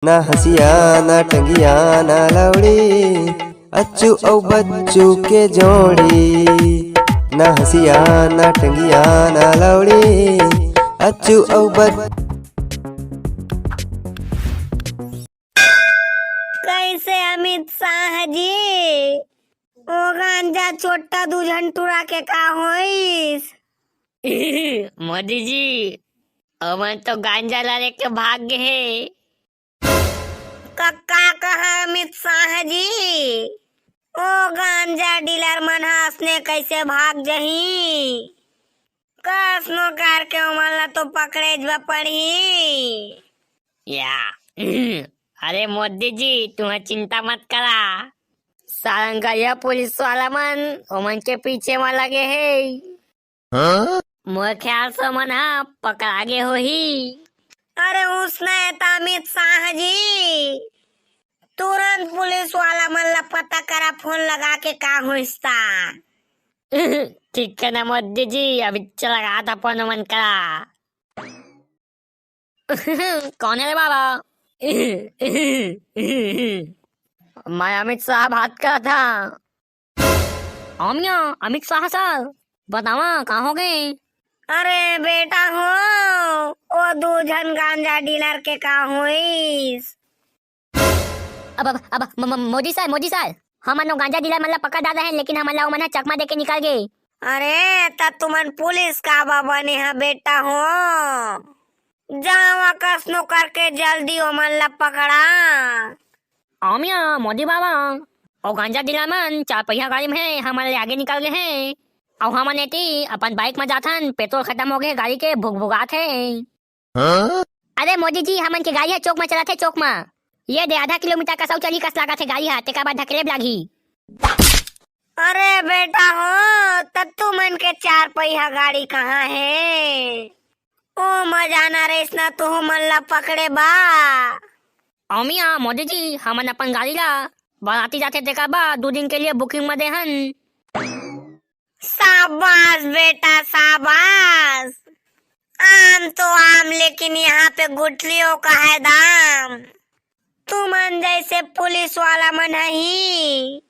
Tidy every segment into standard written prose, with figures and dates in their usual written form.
ना हसिया ना टंगिया ना लवड़ी, अच्चू औ बच्चू के जोड़ी। ना हसिया ना टंगिया ना लवड़ी, अच्चू औ कैसे अमित शाह जी ओ गांजा छोटा दुल्हन टुरा के का होइस? मोदी जी अमन तो गांजा लाने के भाग्य है। कक्का कहा अमित शाह जी ओ गांजा डीलर मन हंसने कैसे भाग जही? कसनो कार के ओमन ला तो पकड़े जवा पड़ी। या अरे मोदी जी तुम्हें चिंता मत करा, सारंगा यह पुलिस वाला मन ओमन के पीछे में लगे है। मोर ख्याल से मन पकड़ा गे हो ही। अरे उसने अमित शाह जी तुरंत पुलिस वाला मन ला पता करा, फोन लगा के का होइस्ता। ठीक है ना मोदी जी, अभी चला रहा था फोन मन करा। कौन है रे बाबा? मैं अमित शाह बात कर था। अमिया अमित शाह सर बतावा कहाँ हो गए? अरे बेटा हो ओ दूजन गांजा डीलर के का होइस? अब मोदी सर हम गांजा डीलर मतलब पकड़ डाले हैं, लेकिन हम मन चकमा दे के निकल गए। अरे तब तुमन पुलिस का बाबा ने हा बेटा हो, जावा कसनो करके जल्दी ओमन ला पकड़ा। अमिया मोदी बाबा और गांजा डीलर मन 4 पहिया गाड़ी में है, हमारे आगे निकल गए हैं। और हम अपन बाइक में जाथन, पेट्रोल खत्म हो गए, गाड़ी के भुगभुगात है। अरे मोदी जी हमन के गाड़ी है चौक में चला थे, चौक में ये दे आधा किलोमीटर का 140 कस लगा थे गाड़ी है, तेका बाद धकेले लागी। अरे बेटा हो तब तुमन के 4 पहिया गाड़ी कहाँ है? ओ मजाना रेस ना तो हमन ला पकड़े बा। अमिया मोदी जी हमन अपन गाड़ी ला बाराती जाते तेका बाद 2 दिन के लिए बुकिंग में दे हन। शाबाश बेटा शाबाश। आम तो आम, लेकिन यहाँ पे गुठलियों का है दाम। तुमन जैसे पुलिस वाला मन ही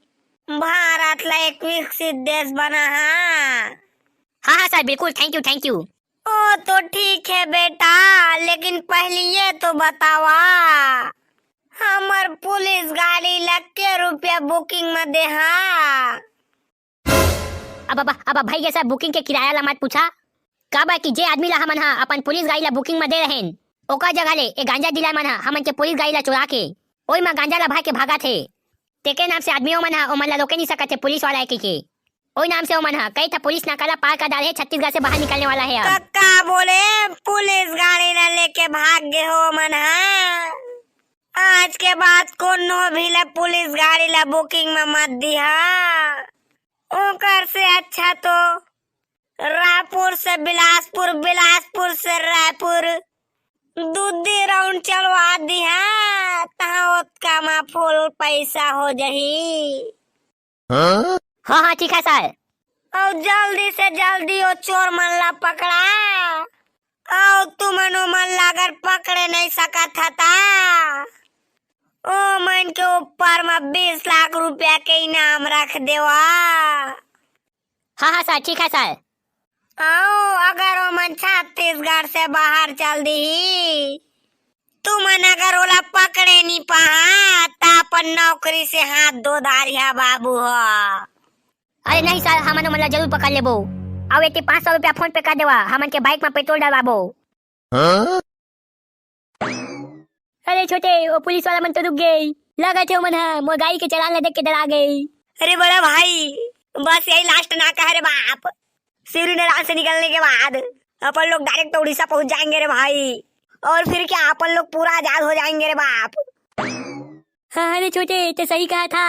भारत ला एक विकसित देश बना है। हाँ सर बिल्कुल, थैंक यू। ओ तो ठीक है बेटा, लेकिन पहले ये तो बतावा हमर पुलिस गाड़ी लग के रुपया बुकिंग में दे हा? अब भाई ये सब बुकिंग के किराया ला मत पूछा। काबर कि जे आदमी ला हमन अपन पुलिस गाड़ी ला बुकिंग में दे रहेन, ओका जगह ले ए गांजा डीलर मन हमन के पुलिस गाड़ी ला चुरा के ओई में गांजा ला भाग के भागा थे। तेके नाम से आदमियों मन ओमन ला रोके नहीं सकते पुलिस वाला के ओई नाम से ओमन कई था पुलिस नाका पार कर डाले, छत्तीसगढ़ से बाहर निकलने वाला है। कक्का बोले पुलिस गाड़ी ला लेके भाग गए हो मन आज के बाद कोनो भी ला पुलिस गाड़ी ला बुकिंग में मत दिहा। ओकर से अच्छा तो रायपुर से बिलासपुर, बिलासपुर से रायपुर दूधी राउंड चलवा दिहा, तहाँ का मा फुल पैसा हो जही। हाँ ठीक है सर। और जल्दी से जल्दी वो चोर मन ला पकड़ा। और तुमन मन ला अगर पकड़े नहीं सकत था ओ मन के ऊपर में 20 लाख रुपया के इनाम रख देवा। हाँ सर ठीक है सर। अगर वो मन छत्तीसगढ़ से बाहर चल दी, तुमन अगर ओला पकड़े नहीं पा ता अपन नौकरी से हाथ धो धारिया बाबू हो। अरे नहीं सर, हमन मन ला जरूर पकड़ लेबो। अब 500 रुपया फोन पे कर देवा, हमन के बाइक में पेट्रोल डलवाबो। अरे छोटे वो पुलिस वाला मन तो रुक गए, लगा थे मन मोर गाड़ी के चलान ला देख के डरा गए। अरे बड़ा भाई बस यही लास्ट ना कह रे बाप, श्रीनगर से निकलने के बाद अपन लोग डायरेक्ट उड़ीसा पहुंच जाएंगे रे भाई, और फिर क्या अपन लोग पूरा आजाद हो जाएंगे रे बाप। हाँ अरे छोटे तो सही कहा था,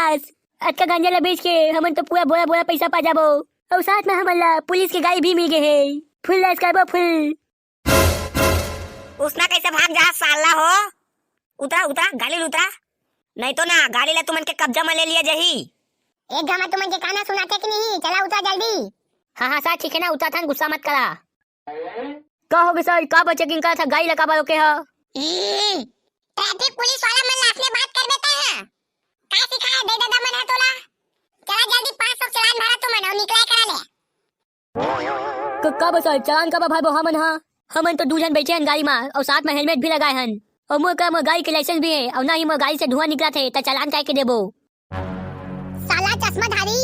आज का गांजा ला बेच के हमन तो पूरा बोरा पैसा पा जाबो, और साथ में हमन ला पुलिस की गाड़ी भी मिल गए है, फुल लाइस करबो फुल। उसना कैसे भाग जा साला हो? उतरा गाड़ी उतरा, नहीं तो ना गाड़ी ला तुमन के कब्जा में ले लिया जही। एक गाना तुमन के गाना सुनाते कि नहीं, चला उतरा जल्दी। हाँ सर ठीक है ना, उतरा था, गुस्सा मत करा। का हो गया सर, का चेकिंग करा था गाड़ी लगा रोके हा? ट्रैफिक पुलिस वाला मन लाफने बात कर देता है। का सिखाए दे दादा मन है तोला। चला जल्दी 500 चलान भरा तू मन और निकला करा ले। का बस चालान का भाई हमन हा हमन तो 2 जन बैठे हन गाड़ी में और साथ में हेलमेट भी लगाए हन और मोर का गाड़ी के लाइसेंस भी है और ना ही मोर गाड़ी से धुआं निकला थे तो चालान काहे के देबो। साला चश्माधारी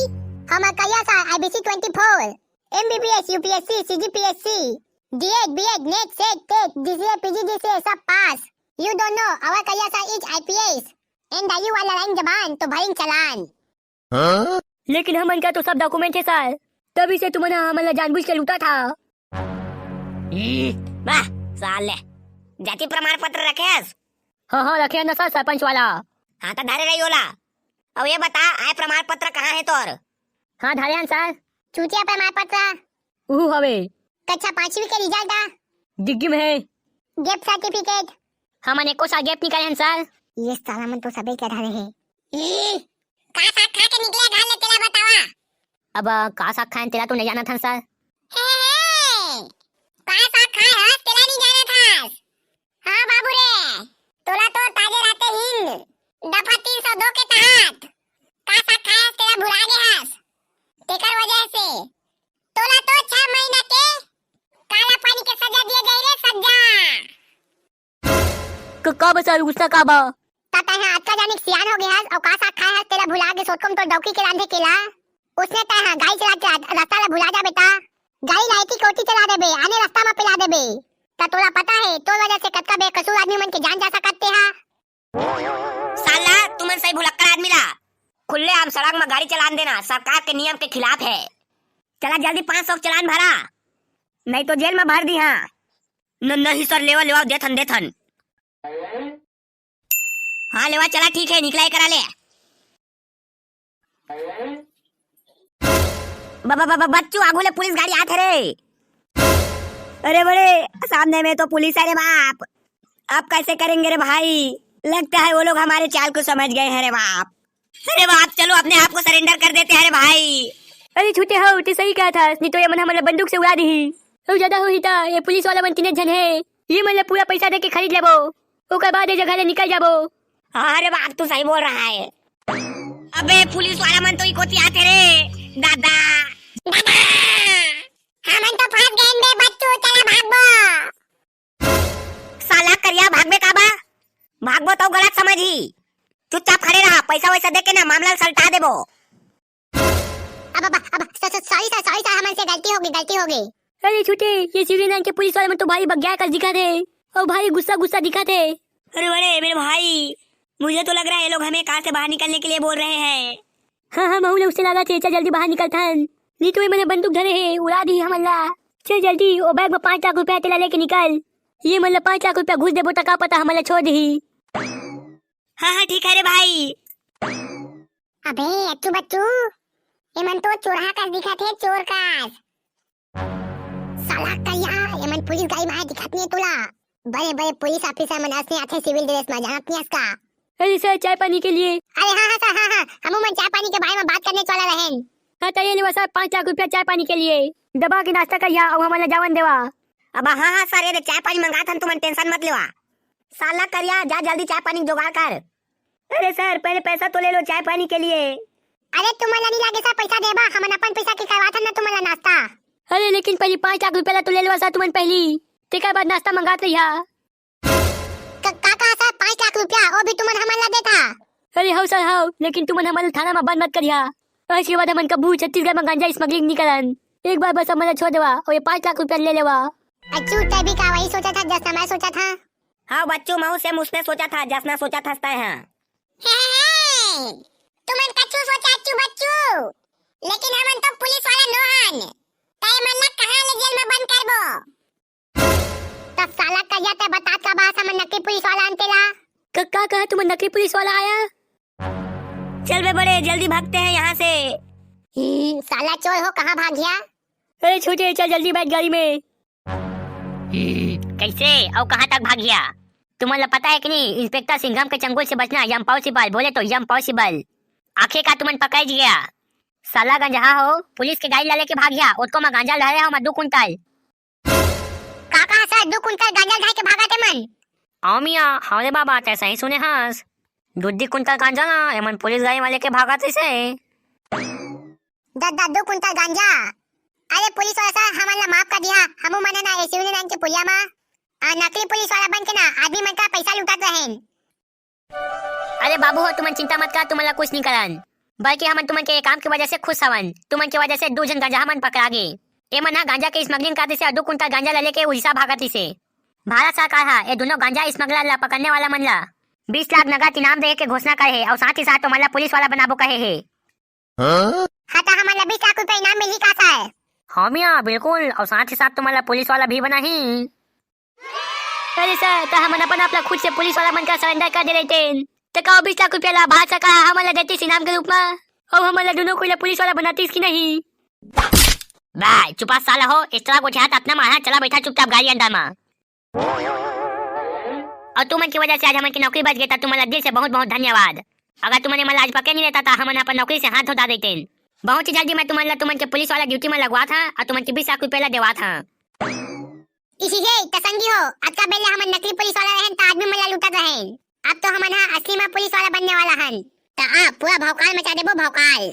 हम कहिया सा IBC 24 MBBS UPSC CGPSC D8 B8 NET SET TET DCA PGDCA सब पास। यू डोंट नो आवर कहिया सा इज IPS एंड यू वाला लाइन जबान तो भरिंग चलान। लेकिन हमन का तो सब डॉक्यूमेंट है सर, तभी से तुमने हमन जानबूझ के लूटा था। वाह साले जाति प्रमाण पत्र रखेस। हाँ रखे ना सर सरपंच वाला। हाँ तो धारे रही होला। अब ये बता आय प्रमाण पत्र कहाँ है तोर? हाँ धारे हन सर। चूतिया प्रमाण पत्र उहु हवे कक्षा 5वीं के रिजल्ट आ डिग्गी में है। गैप सर्टिफिकेट हमन एको सा गैप निकाले हन सर। ये साला मन तो सबे के धारे है। का साथ खा के निकले घर ले तेला बतावा। अब का साथ खाएं तेरा तो नहीं जाना था सर। का साथ खाए हस तेला नहीं जाना था। हाँ बाबू रे तोला तो ताजे रहते हिंद दफा 302 के तहत का साथ खाए हस तेला भुला गे हस। तेकर वजह से तोला तो 6 महीना के काला पानी के सजा दिए गई रे सजा। का बस गुस्सा का बा ताता है आज का जानिक सियान हो गया हस और का साथ खाए हस तेला भुला गे सोचकम तो डौकी के रांधे केला। उसने कहा गाड़ी चला रास्ता ला भुला जा बेटा। गाड़ी लाइटी कोटी चला देबे आने रास्ता में पिला देबे ता तोला पता है तो वजह से कतका बेकसूर आदमी मन के जान जा सकते हा। साला तुमन सही भुलक्कड़ आदमी ला खुले आम सड़क में गाड़ी चलान देना सरकार के नियम के खिलाफ है। चला जल्दी 500 चलान भरा नहीं तो जेल में भर दी। हाँ नहीं सर लेवा लेवा देथन। हाँ लेवा चला ठीक है निकलाई करा ले। बच्चू आगू ले पुलिस गाड़ी आते रे। अरे बड़े सामने में तो पुलिस है रे बाप। अब कैसे करेंगे रे भाई? लगता है वो लोग हमारे चाल को समझ गए हैं रे बाप। अरे बाप चलो अपने आप को सरेंडर कर देते हैं रे भाई। अरे छूटे हो तो सही कहा था नहीं तो ये मन हमारे बंदूक से उड़ा दी और ज्यादा हो ही था। ये पुलिस वाला मन 3 जन है ये मतलब पूरा पैसा दे के खरीद लेबो ओकर बाद ये जगह ले निकल जाबो। अरे बाप तू सही बोल रहा है। अबे पुलिस वाला मन तो ही कोती आते रे दादा। हमन तो फंस गए बे बच्चू चला भागबो। साला करिया भागबे काबा भागबो तो गलत समझी। चुपचाप खड़े रहा पैसा वैसा दे के ना मामला सलटा देबो। अब सॉरी सर हमन से गलती हो गई। अरे छूटे ये सिविलियन के पुलिस वाले मन तो भारी बग्या कर दिखा थे और भारी गुस्सा दिखा थे। अरे बड़े मेरे भाई मुझे तो लग रहा है ये लोग हमें कार से बाहर निकलने के लिए बोल रहे हैं। हाँ महू उससे लगा थे चल जल्दी बाहर निकल था नहीं तो मैंने बंदूक धरे है उड़ा दी हमला। चल जल्दी ओ बैग में 5 लाख रुपया तेला लेके निकल। ये मतलब 5 लाख रुपया घुस देबो तो का पता हमला छोड़ दी। हाँ ठीक है रे भाई। अबे अच्छू बच्चू ये मन तो चोरा कर दिखा थे चोर का। साला कहिया ये मन पुलिस गाड़ी में दिखत नहीं तोला। बड़े पुलिस ऑफिसर मन असने आथे सिविल ड्रेस में जानत नहीं इसका। अरे सर चाय पानी के लिए। अरे हाँ सर हाँ हम मन चाय पानी के बारे में बात करने वाला रहें। हाँ तो ये लेवा सर 5 लाख रुपया चाय पानी के लिए दबा के नाश्ता करिया और हमारा जावन देवा। अब हाँ सर ये चाय पानी मंगा था तुम टेंशन मत लेवा। साला करिया जा जल्दी चाय पानी जुगाड़ कर। अरे सर पहले पैसा तो ले लो चाय पानी के लिए। अरे तुम्हारा नहीं लागे सर पैसा देबा हमन अपन पैसा के करवा था ना तुम्हारा नाश्ता। अरे लेकिन पहले 5 लाख रुपया तो ले लेवा सर तुमन पहली तेकर बाद नाश्ता मंगात रहिया। काका सर 5 लाख रुपया वो भी तुमन हमन ला देता। अरे हो सर हो लेकिन तुमन हमारे थाना में बंद मत करिया। इसके बाद हमन कबू छत्तीसगढ़ में गांजा स्मगलिंग नहीं करन। एक बार बस हमारा छोड़ देवा और ये 5 लाख रुपया ले लेवा। अच्छू तभी का वही सोचा था जैसा मैं सोचा था। हाँ बच्चों महू से मुझने सोचा था जसना सोचा था तुमन कछु सोचा अच्छू बच्चू लेकिन हमन तो पुलिस वाला नोहन तय मन ला कहां ले जेल में बंद करबो। तब साला कहिया ते बता का बात हमन नकली पुलिस वाला अंतेला। का कहा तुम नकली पुलिस वाला आया। चल बे बड़े जल्दी भागते हैं यहाँ से। साला चोर हो कहाँ भाग गया। अरे छोटे चल जल्दी बैठ गाड़ी में। कैसे और कहाँ तक भाग गया? तुम्हें पता है कि नहीं इंस्पेक्टर सिंघम के चंगुल से बचना इम्पॉसिबल बोले तो इम्पॉसिबल। आखिर का तुमन पकड़ गया। साला गंजा हो पुलिस के गाड़ी ला लेके भाग गया उसको मैं गांजा ला रहा हूँ 2 कुंटल। काका सर 2 कुंटल गांजा ढाई के भागा थे मन। आओ मियाँ हमारे बाबा तैसा ही सुने हंस 2 कुंटल गांजा ना एमन पुलिस गाड़ी वाले के भागा से 2 कुंटल गांजा। अरे पुलिस वाला साहब हमारा माफ कर दिया, हमू मने ना एसीवी नाइन के पुलिया मा नकली पुलिस वाला बन के ना आदमी मन का पैसा लुटात रहें। अरे बाबू हो तुमन चिंता मत कर, तुम्हारा कुछ नहीं करन, बल्कि हम तुमन के काम की वजह से खुश हवन। तुमन की वजह से 2 जन गांजा हमन पकड़ा गे। एमन हा गांजा के स्मगलिंग करते से 2 कुंटल गांजा ले लेके उड़ीसा भागती से। भारत सरकार हा ये दोनों गांजा स्मगलर ला पकड़ने वाला मन ला 20 लाख नगद इनाम दे के घोषणा करे है और साथ ही साथ तुम्हारा पुलिस वाला बनाबो कहे है। हाँ तो हमारा 20 लाख रुपए इनाम मिली का सर? हाँ मियाँ बिल्कुल, और साथ ही साथ तुम्हारा पुलिस वाला भी बना ही। अरे सर तो हम अपन अपना खुद से पुलिस वाला बनकर सरेंडर कर दे रहे थे तो कहो 20 लाख रुपया ला भारत सरकार हमारा देती इनाम के रूप में, और हमारा दोनों को पुलिस वाला बनाती इसकी नहीं। भाई चुपा साला हो, इस तरह को चाहता अपना मारा चला बैठा चुपचाप गाड़ी अंदर में। और तुमन की वजह से आज हमारी नौकरी बच गई था, तुम्हारा दिल से बहुत बहुत धन्यवाद। अगर तुमने मला आज पकड़ नहीं लेता था हम अपन नौकरी से हाथ धोता देते। बहुत ही जल्दी मैं तुमन के पुलिस वाला ड्यूटी में लगवा था और तुमन के 20 लाख रुपया देवा था। इसी से तसंगी हो, अक्का बेले हम नकली पुलिस वाला रहन तो आदमी मला लुटत रहें। अब तो हमन हा असली में पुलिस वाला बनने वाला हन। तो आप पूरा भौकाल मचा देबो भौकाल।